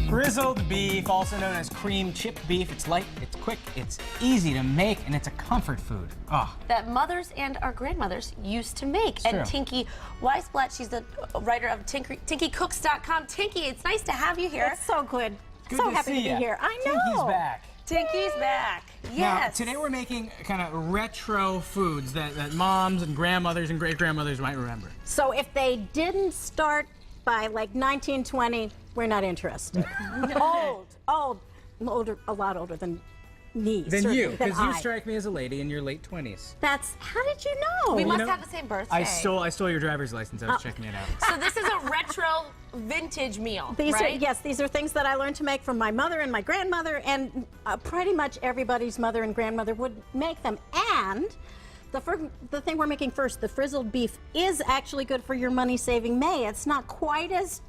Frizzled beef, also known as cream chip beef. It's light, it's quick, it's easy to make, and it's a comfort food. Oh. That mothers and our grandmothers used to make. And Tinky Weisblat, she's the writer of TinkyCooks.com. Tinky, it's nice to have you here. It's so good. Good so to happy see to be ya. here. I know. Tinky's back. Tinky's back. Yes. Now, today we're making kind of retro foods that moms and grandmothers and great-grandmothers might remember. So if they didn't start by like 1920, we're not interested. Older, a lot older than me. Than you, than because you I. strike me as a lady in your late 20s. That's, how did you know? We must know, have the same birthday. I stole your driver's license. I was checking it out. So this is a retro vintage meal, These right? are, yes, these are things that I learned to make from my mother and my grandmother, and pretty much everybody's mother and grandmother would make them. And the thing we're making first, the frizzled beef, is actually good for your money-saving May. It's not quite as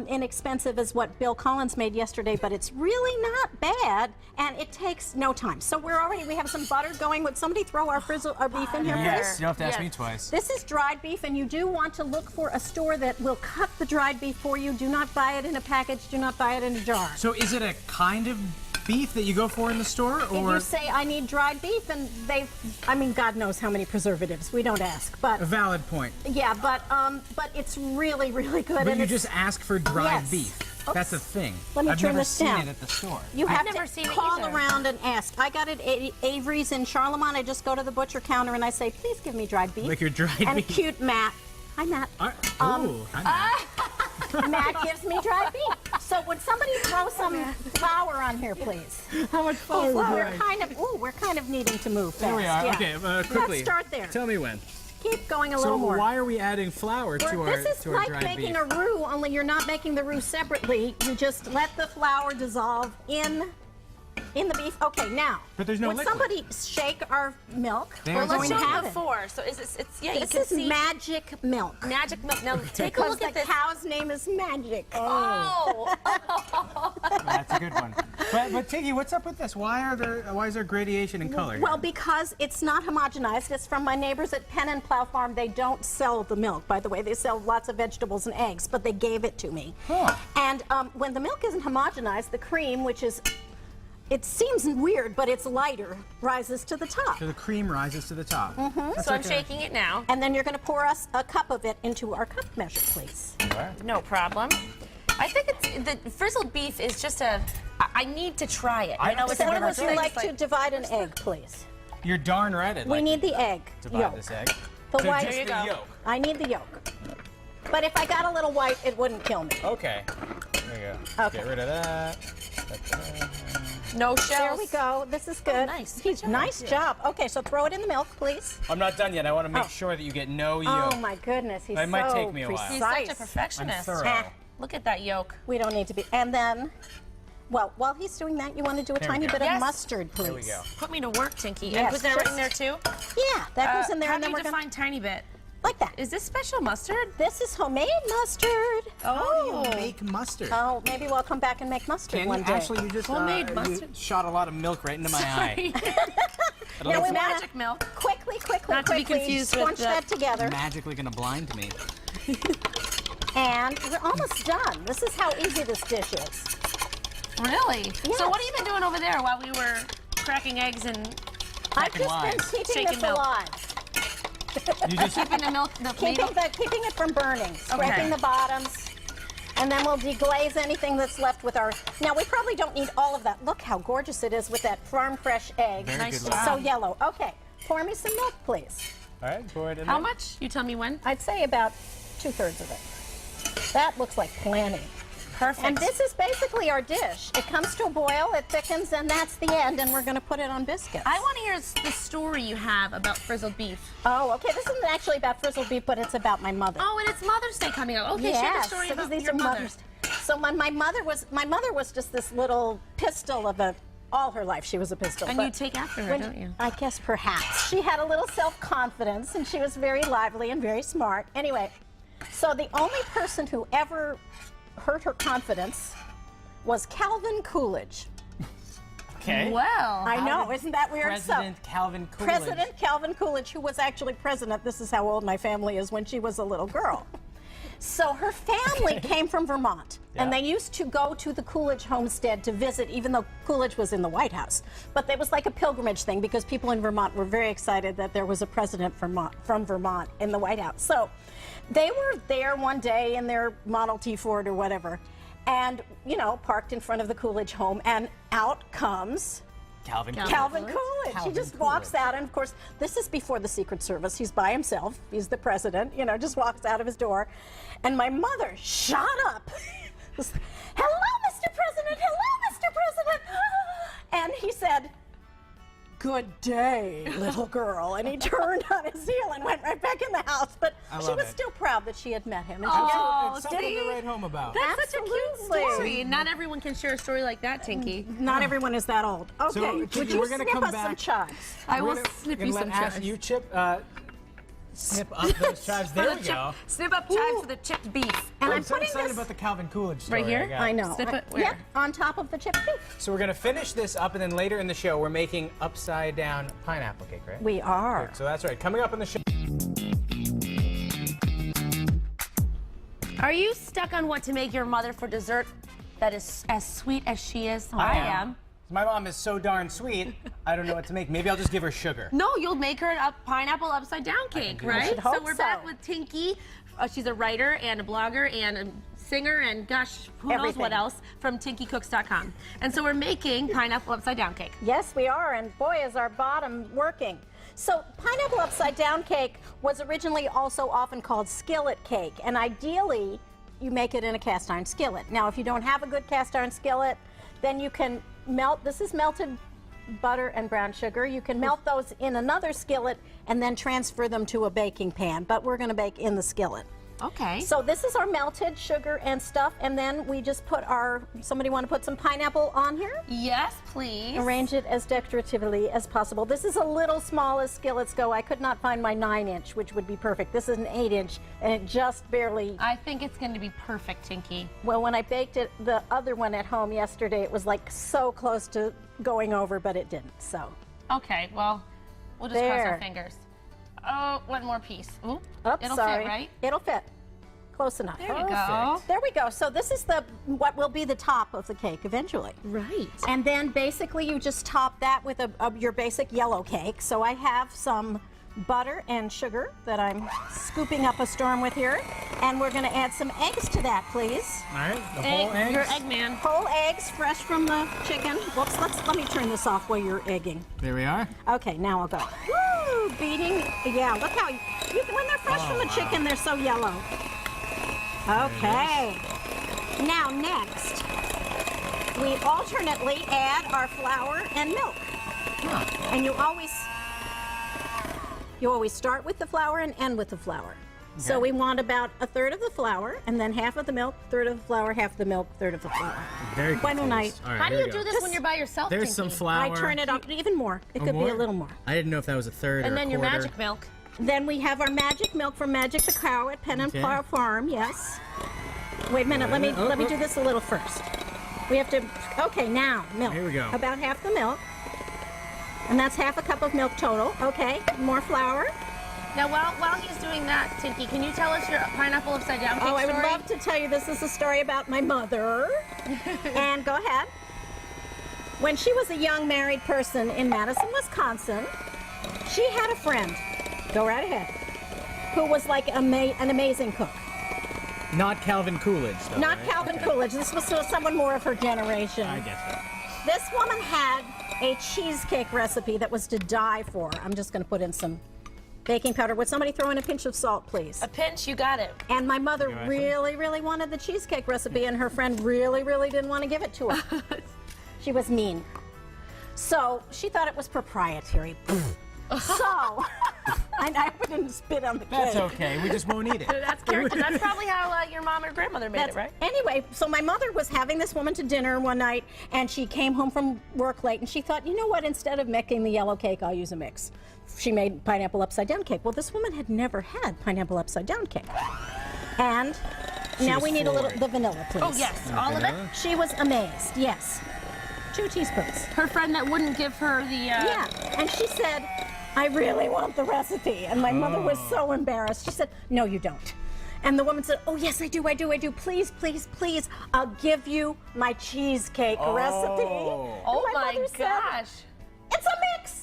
inexpensive as what Bill Collins made yesterday, but it's really not bad, and it takes no time. So we have some butter going. Would somebody throw our beef in here, Yes, please? you don't have to ask me twice. This is dried beef, and you do want to look for a store that will cut the dried beef for you. Do not buy it in a package. Do not buy it in a jar. So is it a kind of beef that you go for in the store, or? If you say, I need dried beef, and I mean, God knows how many preservatives. We don't ask, but. A valid point. Yeah, but it's really, really good. But and you just ask for dried Yes. beef. Oops. That's a thing. Let me I've turn never this seen down. it at the store. You have never to seen it call either. around and ask. I got it at Avery's in Charlemont. I just go to the butcher counter and I say, please give me dried beef. Like your dried and beef. cute Matt. Hi, Matt. Matt gives me dried beef. So would somebody throw some flour on here, please? How much flour? We're kind of needing to move fast. There we are. Yeah. Okay, quickly. Let's start there. Tell me when. Keep going a little So more. why are we adding flour to our This is like dried making beef? a roux, only you're not making the roux separately. You just let the flour dissolve in the beef. Okay, now. But there's no would liquid. somebody shake our milk? There's Well, let's going show to it have it. before. So is this? It's you This can is see magic milk. magic milk. Now take a Because look the at this. cow's name is Magic. Oh. That's a good one. But Tinky, what's up with this? Why is there gradation in color? Well, because it's not homogenized. It's from my neighbors at Penn and Plow Farm. They don't sell the milk, by the way. They sell lots of vegetables and eggs, but they gave it to me. Huh. And when the milk isn't homogenized, the cream, which is, it seems weird, but it's lighter, rises to the top. So the cream rises to the top. So I'm shaking it now. And then you're going to pour us a cup of it into our cup measure, please. No problem. I think the frizzled beef is just I need to try it. I know it's I've one of never those Would you things like to divide an egg, please? You're darn right. I'd We like need the egg to divide yolk. this egg. The So white. just the yolk. I need the yolk. But if I got a little white, it wouldn't kill me. Okay. There you go. Okay. Get rid of that. No shells. There we go. This is good. nice. Nice job. Okay, so throw it in the milk, please. I'm not done yet. I want to make sure that you get no yolk. Oh my goodness, he's It might so take me a while. He's precise. such a perfectionist. I'm thorough. Look at that yolk. We don't need to be. And then, well, while he's doing that, you want to do a There we tiny go. bit of Yes. mustard, please. There we go. Put me to work, Tinky. Yes, and put that right in just- there too. Yeah, that goes in there, How and do then you we're going define tiny bit? like that. Is this special mustard? This is homemade mustard. How do you make mustard? Oh, maybe we'll come back and make mustard Can one you day. actually? You just Homemade you mustard? shot a lot of milk right into my eye. Now we It's wanna magic milk. Quickly, Not to be quickly confused with scrunch the- that together. Magically gonna blind me. And we're almost done. This is how easy this dish is. Really? Yes. So what have you been doing over there while we were cracking eggs and I've Cracking just been wise. keeping Shaking this milk. alive. You just keeping the milk, the needle? Keeping it from burning, scraping the bottoms, and then we'll deglaze anything that's left with our. Now we probably don't need all of that. Look how gorgeous it is with that farm fresh egg. Very Nice good job. So yellow. Okay, pour me some milk, please. All right, pour it in. How there. much? You tell me when. I'd say about 2/3 of it. That looks like plenty. Perfect. And this is basically our dish. It comes to a boil, it thickens, and that's the end, and we're going to put it on biscuits. I want to hear the story you have about frizzled beef. Oh, okay. This isn't actually about frizzled beef, but it's about my mother. Oh, and it's Mother's Day coming up. Okay, share the Yes, story because about these your are mother. Mother's. So my mother was just this little pistol of a. All her life she was a pistol. And but you take after her, don't you? I guess perhaps. She had a little self-confidence, and she was very lively and very smart. Anyway, so the only person who ever hurt her confidence was Calvin Coolidge. Okay. Well, I know, isn't that weird? President Calvin Coolidge. President Calvin Coolidge, who was actually president. This is how old my family is, when she was a little girl. So her family came from Vermont, and they used to go to the Coolidge homestead to visit, even though Coolidge was in the White House. But it was like a pilgrimage thing because people in Vermont were very excited that there was a president from Vermont in the White House. So they were there one day in their Model T Ford or whatever, and, you know, parked in front of the Coolidge home, and out comes Calvin Coolidge. He just walks out, and of course, this is before the Secret Service. He's by himself. He's the president, you know, just walks out of his door. And my mother shot up. Hello, Mr. President. Hello, Mr. President. And he said, "Good day, little girl." And he turned on his heel and went right back in the house. But she was still proud that she had met him. And It's something to write home about. That's such a cute story. Not everyone can share a story like that, Tinky. Not everyone is that old. Okay, So, would Tinky, you we're gonna snip come us back. some chives? I will snip you some chives. chives. You snip up those chives. There we go. Snip up chives for the chipped beef. And I'm I'm so putting excited this about the Calvin Coolidge story. Right here? I know. Snip it where? Yep, on top of the chipped beef. So we're gonna finish this up, and then later in the show, we're making upside down pineapple cake, right? We are. So that's right. Coming up in the show. Are you stuck on what to make your mother for dessert that is as sweet as she is? I am. My mom is so darn sweet. I don't know what to make. Maybe I'll just give her sugar. No, you'll make her a pineapple upside down cake, do that. right? should hope So we're back with Tinky. She's a writer and a blogger and a singer and gosh, who knows Everything. what else from tinkykooks.com. And so we're making pineapple upside down cake. Yes, we are, and boy, is our bottom working. So pineapple upside down cake was originally also often called skillet cake, and ideally, you make it in a cast iron skillet. Now, if you don't have a good cast iron skillet, then you can melt, this is melted butter and brown sugar. You can melt those in another skillet and then transfer them to a baking pan, but we're gonna bake in the skillet. Okay. So this is our melted sugar and stuff, and then we just put our, somebody want to put some pineapple on here? Yes, please. Arrange it as decoratively as possible. This is a little small as skillets go. I could not find my 9-inch, which would be perfect. This is an 8-inch, and it just barely, I think it's going to be perfect, Tinky. well, when I baked it, the other one at home yesterday, it was like so close to going over, but it didn't, so. Okay, well, we'll just cross There. our fingers. Oh, one more piece. Ooh, Oops, it'll sorry. fit, right? It'll fit. Close enough. There you go. There we go. So this is what will be the top of the cake eventually. Right. And then basically you just top that with your basic yellow cake. So I have some butter and sugar that I'm scooping up a storm with here. And we're going to add some eggs to that, please. All right, the whole eggs. You're egg man. Whole eggs, fresh from the chicken. Whoops, let me turn this off while you're egging. There we are. Okay, now I'll go. Woo, beating, yeah, look how, when they're fresh from the chicken, they're so yellow. Okay. Now next, we alternately add our flour and milk. And you always start with the flour and end with the flour. So we want about a third of the flour, and then half of the milk, third of the flour, half of the milk, third of the flour. Very Why don't I? confused. All right, How do here you we do go. this when you're by yourself, There's Tinky? some flour. I turn it up even more. It Oh, could be more? a little more. I didn't know if that was a third And or then a your quarter. magic milk. Then we have our magic milk from Magic the Cow at Penn and Okay. Plow Farm. Yes. Wait a minute. Let me do this a little first. We have to. Okay, now milk. Here we go. About half the milk, and that's half a cup of milk total. Okay. More flour. Now, while he's doing that, Tinky, can you tell us your pineapple upside down cake Oh, I would story? love to tell you. This is a story about my mother. And go ahead. When she was a young married person in Madison, Wisconsin, she had a friend. Go right ahead. Who was like an amazing cook. Not Calvin Coolidge, though. Not right? Calvin Coolidge. This was someone more of her generation. I guess so. This woman had a cheesecake recipe that was to die for. I'm just going to put in some baking powder. Would somebody throw in a pinch of salt, please? A pinch, you got it. And my mother You want really, really wanted the cheesecake recipe, and her friend really, really didn't want to give it to her. She was mean. So she thought it was proprietary. So, I didn't spit on the cake. That's okay. We just won't eat it. That's character. That's probably how your mom or grandmother made it, right? Anyway, so my mother was having this woman to dinner one night, and she came home from work late, and she thought, you know what, instead of making the yellow cake, I'll use a mix. She made pineapple upside down cake. Well, this woman had never had pineapple upside down cake. And now was we need floored. the vanilla, please. Oh, yes. All of it? She was amazed, yes. 2 teaspoons. Her friend that wouldn't give her the... Yeah, and she said, I really want the recipe. And my mother was so embarrassed. She said, no, you don't. And the woman said, oh, yes, I do. Please, please, please, I'll give you my cheesecake recipe. Oh, my gosh. It's a mix.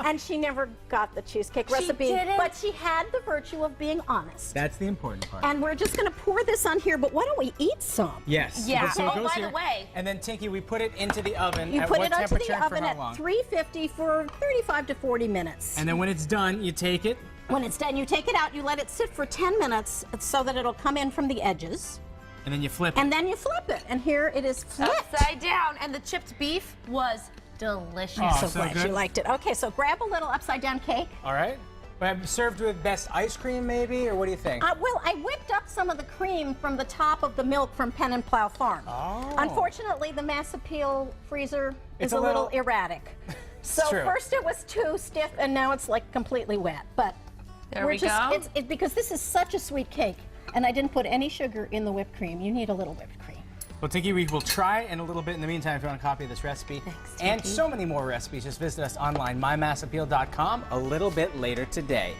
And she never got the cheesecake recipe. Didn't? But she had the virtue of being honest. That's the important part. And we're just going to pour this on here, but why don't we eat some? Yes. Yeah. So it Oh, goes by here. the way. And then, Tinky, we put it into the oven. You at put what it onto temperature the and for oven how at long? 350 for 35 to 40 minutes. And then when it's done, you take it. When it's done, you take it out, you let it sit for 10 minutes so that it'll come in from the edges. And then you flip it. And then you flip it. And here it is flipped. Upside down. And the chipped beef was delicious. Oh, So so glad good. you liked it. Okay, so grab a little upside down cake. All right. Served with best ice cream, maybe, or what do you think? Well, I whipped up some of the cream from the top of the milk from Pen and Plow Farm. Oh. Unfortunately, the Mass Appeal freezer It's is a a little little- erratic. So true. first it was too stiff, and now it's like completely wet. But There we go. It's because this is such a sweet cake, and I didn't put any sugar in the whipped cream. You need a little whipped cream. Well, Tinky, we will try in a little bit. In the meantime, if you want a copy of this recipe and so many more recipes, just visit us online, mymassappeal.com, a little bit later today.